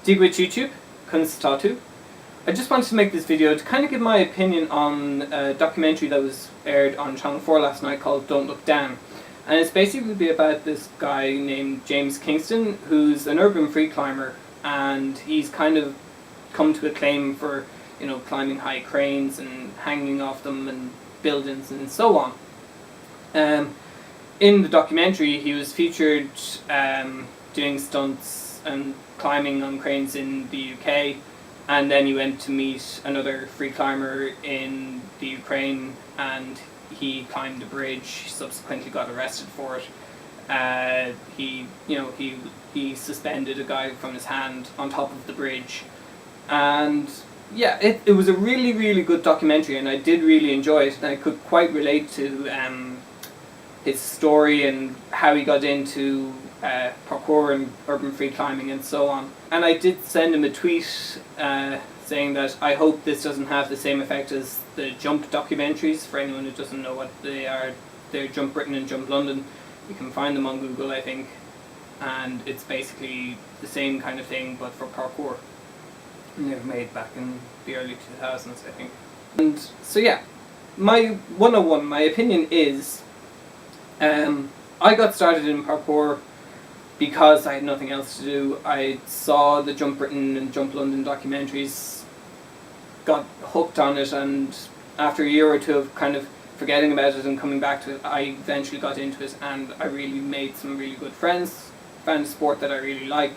Digwit YouTube, conas. I just wanted to make this video to kind of give my opinion on a documentary that was aired on Channel 4 last night called Don't Look Down. And it's basically about this guy named James Kingston, who's an urban free climber, and he's kind of come to acclaim for, you know, climbing high cranes and hanging off them and buildings and so on. In the documentary, he was featured doing stunts and climbing on cranes in the UK, and then he went to meet another free climber in the Ukraine, and he climbed a bridge, subsequently got arrested for it. He suspended a guy from his hand on top of the bridge, and yeah, it was a really, really good documentary, and I did really enjoy it, and I could quite relate to his story and how he got into parkour and urban free climbing and so on. And I did send him a tweet saying that I hope this doesn't have the same effect as the Jump documentaries. For anyone who doesn't know what they are, they're Jump Britain and Jump London. You can find them on Google, I think, and it's basically the same kind of thing but for parkour. And they were made back in the early 2000s, I think. And so yeah, my 101, my opinion is, I got started in parkour because I had nothing else to do. I saw the Jump Britain and Jump London documentaries, got hooked on it, and after a year or two of kind of forgetting about it and coming back to it, I eventually got into it, and I really made some really good friends, found a sport that I really like,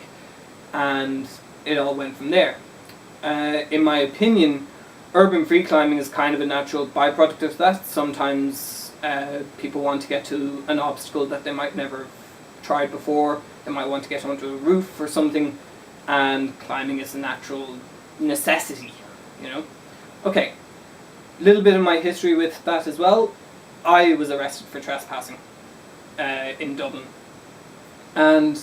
and it all went from there. In my opinion, urban free climbing is kind of a natural byproduct of that. Sometimes people want to get to an obstacle that they might never have tried before. They might want to get onto a roof or something, and climbing is a natural necessity, you know. Okay, a little bit of my history with that as well. I was arrested for trespassing in Dublin, and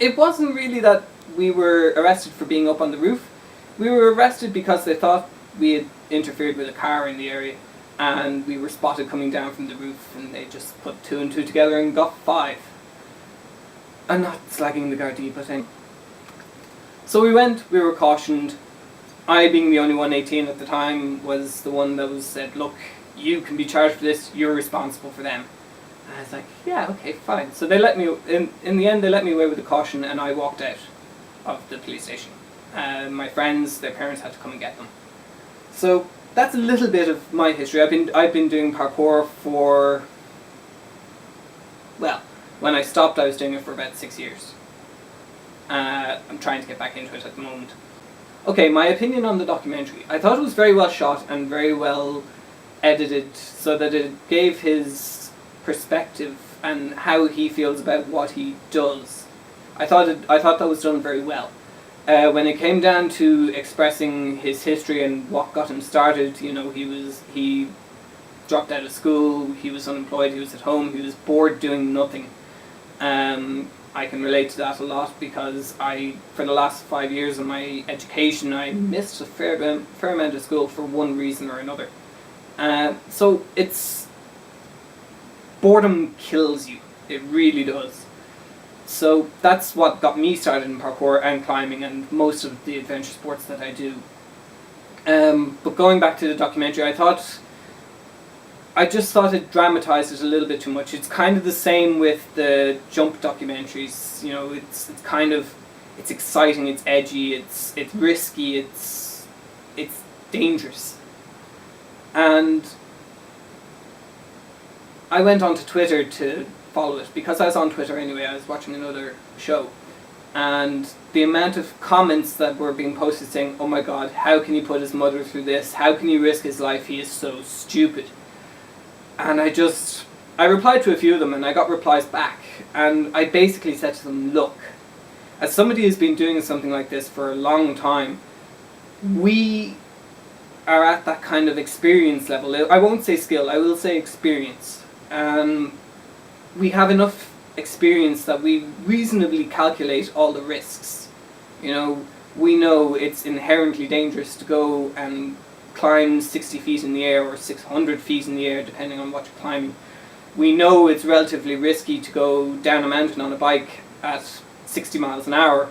it wasn't really that we were arrested for being up on the roof. We were arrested because they thought we had interfered with a car in the area, and we were spotted coming down from the roof, and they just put 2 and 2 together and got 5. I'm not slagging the Gardaí, but anyway. So we went, we were cautioned. I, being the only one 18 at the time, was the one that was said, look, you can be charged for this, you're responsible for them. And I was like, yeah, okay, fine. So they let me, in the end they let me away with a caution, and I walked out of the police station. My friends, their parents had to come and get them. So that's a little bit of my history. I've been doing parkour for, well, when I stopped I was doing it for about 6 years. I'm trying to get back into it at the moment. Okay, my opinion on the documentary. I thought it was very well shot and very well edited, so that it gave his perspective and how he feels about what he does. I thought that was done very well. When it came down to expressing his history and what got him started, you know, he dropped out of school, he was unemployed, he was at home, he was bored doing nothing. I can relate to that a lot because for the last 5 years of my education, I missed a fair amount of school for one reason or another. So boredom kills you, it really does. So that's what got me started in parkour and climbing and most of the adventure sports that I do. But going back to the documentary, I just thought it dramatised it a little bit too much. It's kind of the same with the Jump documentaries. You know, it's exciting, it's edgy, it's risky, it's dangerous. And I went onto Twitter to follow it because I was on Twitter anyway. I was watching another show, and the amount of comments that were being posted saying, oh my god, how can he put his mother through this, how can he risk his life, he is so stupid. And I replied to a few of them, and I got replies back, and I basically said to them, look, as somebody who's been doing something like this for a long time, we are at that kind of experience level. I won't say skill, I will say experience. We have enough experience that we reasonably calculate all the risks. You know, we know it's inherently dangerous to go and climb 60 feet in the air or 600 feet in the air, depending on what you're climbing. We know it's relatively risky to go down a mountain on a bike at 60 miles an hour.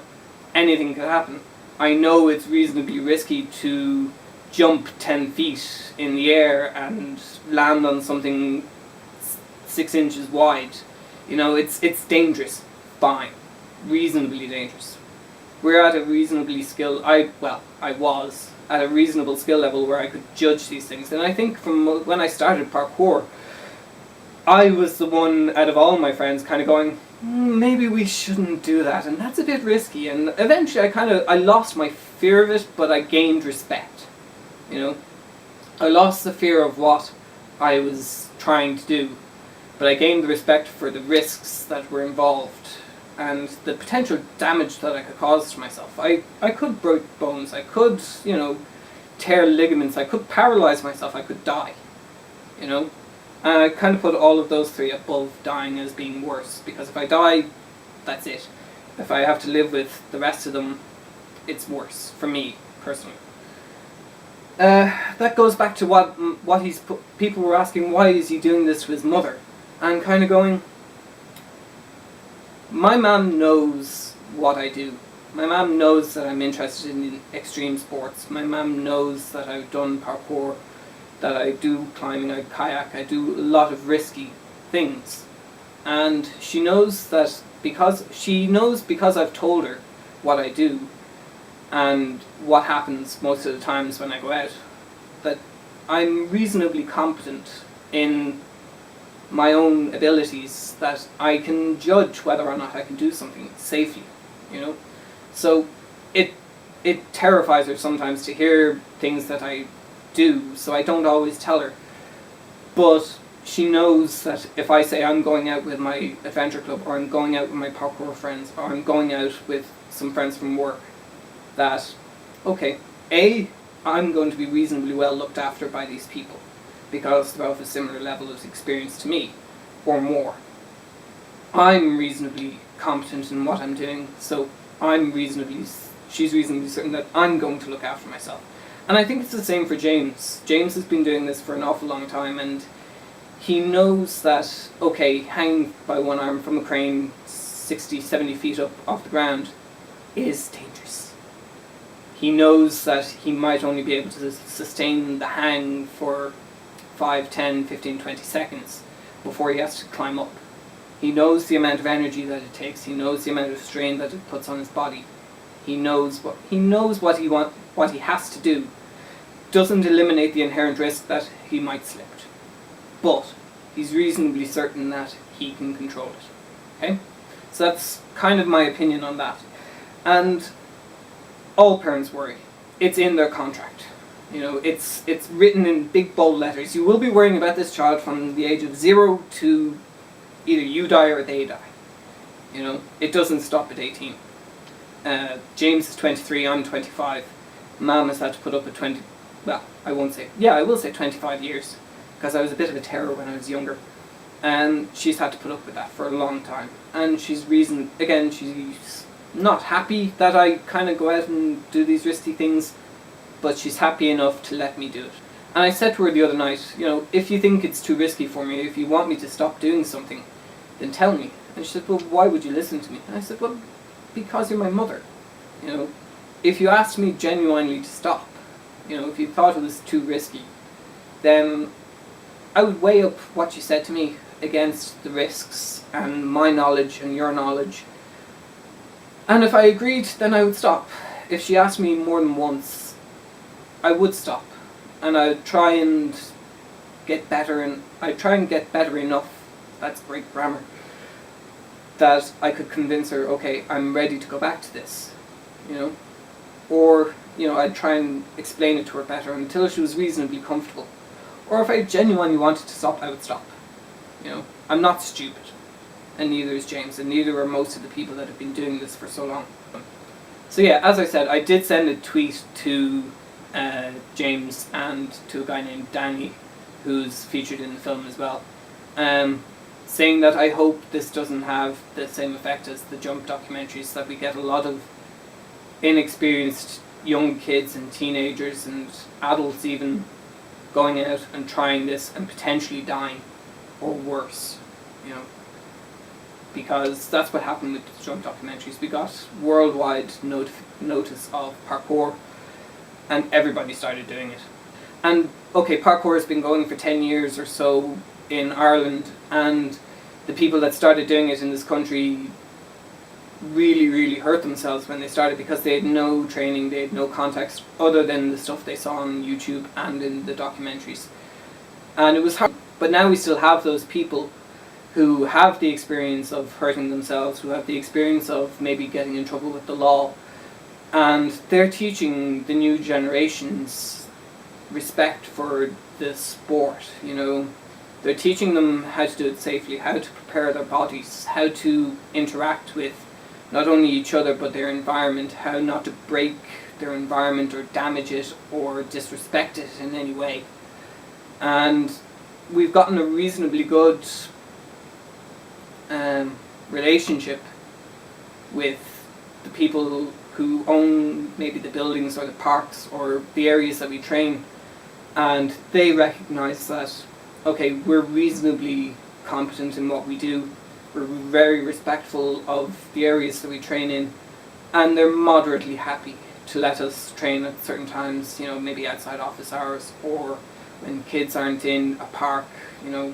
Anything could happen. I know it's reasonably risky to jump 10 feet in the air and land on something 6 inches wide. You know, it's dangerous. Fine. Reasonably dangerous. We're at a reasonably I was at a reasonable skill level where I could judge these things. And I think from when I started parkour, I was the one out of all my friends kind of going, maybe we shouldn't do that, and that's a bit risky. And eventually I lost my fear of it, but I gained respect. You know, I lost the fear of what I was trying to do, but I gained the respect for the risks that were involved and the potential damage that I could cause to myself. I could break bones, I could, you know, tear ligaments, I could paralyze myself, I could die, you know. And I kind of put all of those three above dying as being worse, because if I die, that's it. If I have to live with the rest of them, it's worse, for me, personally. That goes back to what people were asking, why is he doing this to his mother? And kind of going, my mum knows what I do. My mum knows that I'm interested in extreme sports. My mum knows that I've done parkour, that I do climbing, I kayak, I do a lot of risky things. And she knows that because I've told her what I do and what happens most of the times when I go out, that I'm reasonably competent in my own abilities, that I can judge whether or not I can do something safely, you know. So it terrifies her sometimes to hear things that I do, so I don't always tell her. But she knows that if I say I'm going out with my adventure club, or I'm going out with my parkour friends, or I'm going out with some friends from work, that, okay, I'm going to be reasonably well looked after by these people, because they're of a similar level of experience to me, or more. I'm reasonably competent in what I'm doing, so she's reasonably certain that I'm going to look after myself. And I think it's the same for James. James has been doing this for an awful long time, and he knows that, okay, hanging by one arm from a crane 60, 70 feet up off the ground is dangerous. He knows that he might only be able to sustain the hang for 5, 10, 15, 20 seconds before he has to climb up. He knows the amount of energy that it takes. He knows the amount of strain that it puts on his body. He knows what he has to do. Doesn't eliminate the inherent risk that he might slip, but he's reasonably certain that he can control it. Okay, so that's kind of my opinion on that. And all parents worry. It's in their contract. You know, it's written in big bold letters. You will be worrying about this child from the age of 0 to either you die or they die. You know, it doesn't stop at 18. James is 23, I'm 25. Mum has had to put up with I will say 25 years, because I was a bit of a terror when I was younger. And she's had to put up with that for a long time. And she's not happy that I kind of go out and do these risky things, but she's happy enough to let me do it. And I said to her the other night, you know, if you think it's too risky for me, if you want me to stop doing something, then tell me. And she said, well, why would you listen to me? And I said, well, because you're my mother. You know, if you asked me genuinely to stop, you know, if you thought it was too risky, then I would weigh up what you said to me against the risks and my knowledge and your knowledge. And if I agreed, then I would stop. If she asked me more than once, I would stop. And I would try and get better, and I'd try and get better enough, that's great grammar, that I could convince her, okay, I'm ready to go back to this, you know. Or, you know, I'd try and explain it to her better until she was reasonably comfortable. Or if I genuinely wanted to stop, I would stop. You know, I'm not stupid. And neither is James, and neither are most of the people that have been doing this for so long. So yeah, as I said, I did send a tweet to James and to a guy named Danny, who's featured in the film as well, saying that I hope this doesn't have the same effect as the Jump documentaries, that we get a lot of inexperienced young kids and teenagers and adults even going out and trying this and potentially dying, or worse, you know. because that's what happened with the jump documentaries. We got worldwide notice of parkour, and everybody started doing it. And okay, parkour has been going for 10 years or so in Ireland, and the people that started doing it in this country really hurt themselves when they started, because they had no training, they had no context other than the stuff they saw on YouTube and in the documentaries. And it was hard. But now we still have those people who have the experience of hurting themselves, who have the experience of maybe getting in trouble with the law, and they're teaching the new generations respect for the sport, you know. They're teaching them how to do it safely, how to prepare their bodies, how to interact with not only each other but their environment, how not to break their environment or damage it or disrespect it in any way. And we've gotten a reasonably good relationship with the people who own maybe the buildings or the parks or the areas that we train, and they recognise that, okay, we're reasonably competent in what we do, we're very respectful of the areas that we train in, and they're moderately happy to let us train at certain times, you know, maybe outside office hours or when kids aren't in a park, you know.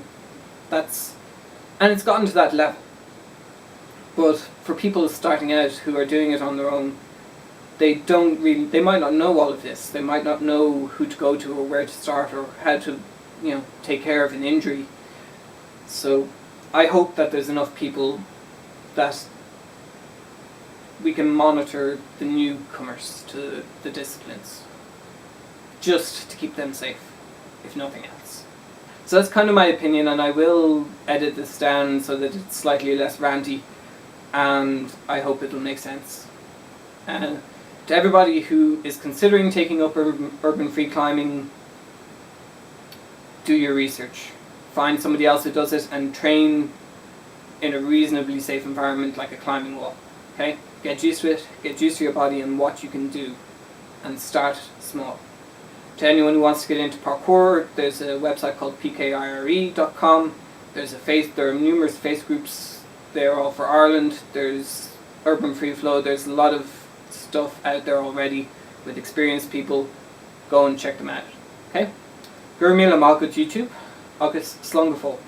And it's gotten to that level. But for people starting out who are doing it on their own, they might not know all of this. They might not know who to go to or where to start or how to, you know, take care of an injury. So I hope that there's enough people that we can monitor the newcomers to the disciplines, just to keep them safe, if nothing else. So that's kind of my opinion, and I will edit this down so that it's slightly less ranty, and I hope it'll make sense. To everybody who is considering taking up urban free climbing, do your research. Find somebody else who does it and train in a reasonably safe environment like a climbing wall. Okay? Get used to it, get used to your body and what you can do, and start small. To anyone who wants to get into parkour, there's a website called pkire.com. There are numerous face groups. They're all for Ireland. There's Urban Free Flow. There's a lot of stuff out there already with experienced people. Go and check them out. Okay? Gur míle maith agat YouTube. Agus slán go fóill.